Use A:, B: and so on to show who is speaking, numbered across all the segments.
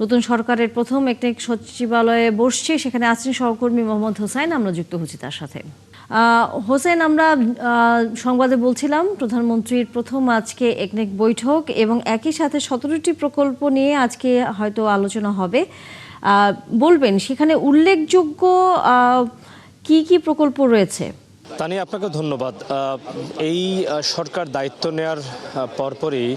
A: নতুন সরকারের প্রথম একনেক সচিবালয়ে বসছে, সেখানে আছেন সহকর্মী মোহাম্মদ হোসাইন। আমরা যুক্ত হচ্ছি তার সাথে। হোসেন, আমরা সংবাদে বলছিলাম প্রধানমন্ত্রীর প্রথম আজকে একনেক বৈঠক এবং একই সাথে 17টি প্রকল্প নিয়ে আজকে হয়তো আলোচনা হবে। বলবেন সেখানে উল্লেখযোগ্য কি কি প্রকল্প রয়েছে?
B: তানি, আপনাকে ধন্যবাদ। এই সরকার দায়িত্ব নেওয়ার পরপরই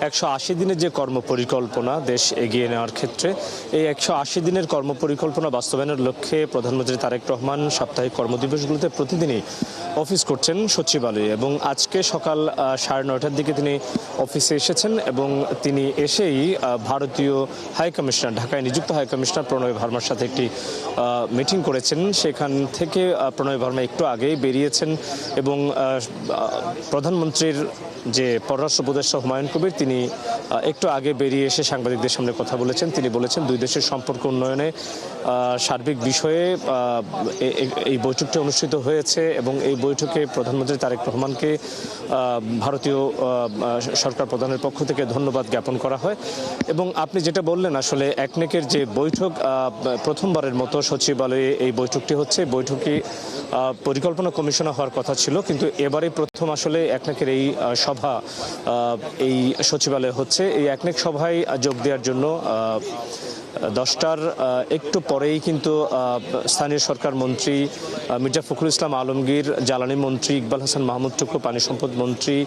B: 180 দিনের যে কর্মপরিকল্পনা দেশ এগিয়ে নেওয়ার ক্ষেত্রে, এই 180 দিনের কর্মপরিকল্পনা বাস্তবায়নের লক্ষ্যে প্রধানমন্ত্রী তারেক রহমান সাপ্তাহিক কর্মদিবসগুলোতে প্রতিদিনই অফিস করছেন সচিবালয়ে, এবং আজকে সকাল 9:30টার দিকে তিনি অফিসে এসেছেন এবং তিনি এসেই ভারতীয় হাইকমিশনার, ঢাকায় নিযুক্ত হাইকমিশনার প্রণয় ভার্মার সাথে একটি মিটিং করেছেন। সেখান থেকে প্রণয় ভার্মা একটু আগেই বেরিয়েছেন এবং প্রধানমন্ত্রীর যে পররাষ্ট্র উপদেষ্টা হুমায়ুন কবির, তিনি একটু আগে বেরিয়ে এসে সাংবাদিকদের সামনে কথা বলেছেন। তিনি বলেছেন দুই দেশের সম্পর্ক উন্নয়নে সার্বিক বিষয়ে এই বৈঠকটি অনুষ্ঠিত হয়েছে এবং এই বৈঠকে প্রধানমন্ত্রী তারেক রহমানকে ভারতীয় সরকার প্রধানের পক্ষ থেকে ধন্যবাদ জ্ঞাপন করা হয়। এবং আপনি যেটা বললেন, আসলে একনেকের যে বৈঠক, প্রথমবারের মতো সচিবালয়ে এই বৈঠকটি হচ্ছে। বৈঠকে পরিকল্পনা কমিশনার হওয়ার কথা ছিল, কিন্তু এবারে প্রথম আসলে একনেকের এই সভা এই সচিবালয়ে হচ্ছে। এই একনেক সভায় যোগ দেওয়ার জন্য 10টার একটু পরেই কিন্তু স্থানীয় সরকার মন্ত্রী মির্জা ফখরুল ইসলাম আলমগীর, জ্বালানি মন্ত্রী ইকবাল হাসান মাহমুদ টুকু, পানি সম্পদ মন্ত্রী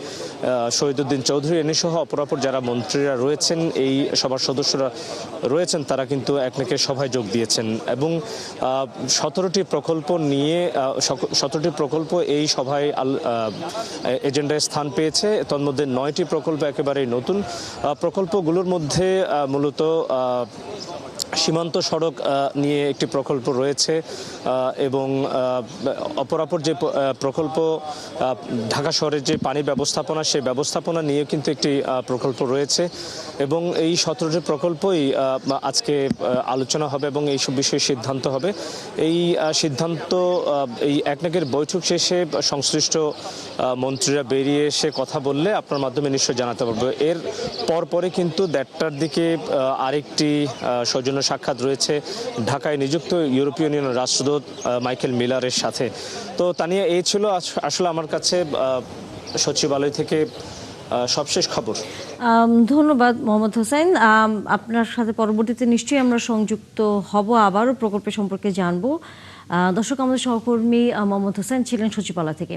B: শহীদুদ্দিন চৌধুরী এনেসহ অপরাপর যারা মন্ত্রীরা রয়েছেন, এই সভার সদস্যরা রয়েছেন, তারা কিন্তু একনেকের সভায় যোগ দিয়েছেন। এবং 17টি প্রকল্প নিয়ে 17টি প্রকল্প এই সভায় এজেন্ডায় স্থান পেয়েছে। তন্মধ্যে 9টি প্রকল্প একেবারেই নতুন। প্রকল্পগুলোর মধ্যে মূলত সীমান্ত সড়ক নিয়ে একটি প্রকল্প রয়েছে এবং অপরাপর যে প্রকল্প ঢাকা শহরের যে পানি ব্যবস্থাপনা, সেই ব্যবস্থাপনা নিয়ে কিন্তু একটি প্রকল্প রয়েছে। এবং এই 17টি প্রকল্পই আজকে আলোচনা হবে এবং এইসব বিষয়ে সিদ্ধান্ত হবে। এই সিদ্ধান্ত এই একনেকের বৈঠক শেষে সংশ্লিষ্ট মন্ত্রীরা বেরিয়ে এসে কথা বললে আপনার মাধ্যমে নিশ্চয়ই জানাতে পারবো। এর পরপরে কিন্তু 1:30টার দিকে আরেকটি সৌজন্য সাক্ষাৎ রয়েছে ঢাকায় নিযুক্ত ইউরোপীয় ইউনিয়নের রাষ্ট্রদূত মাইকেল মিলারের সাথে। তো তা নিয়ে এই ছিল আসলে আমার কাছে সচিবালয় থেকে সবশেষ খবর।
A: ধন্যবাদ মোহাম্মদ হোসেন। আপনার সাথে পরবর্তীতে নিশ্চয়ই আমরা সংযুক্ত হব, আবারও প্রকল্পের সম্পর্কে জানবো। দর্শক, আমাদের সহকর্মী মোহাম্মদ হোসেন ছিলেন সচিবালয় থেকে।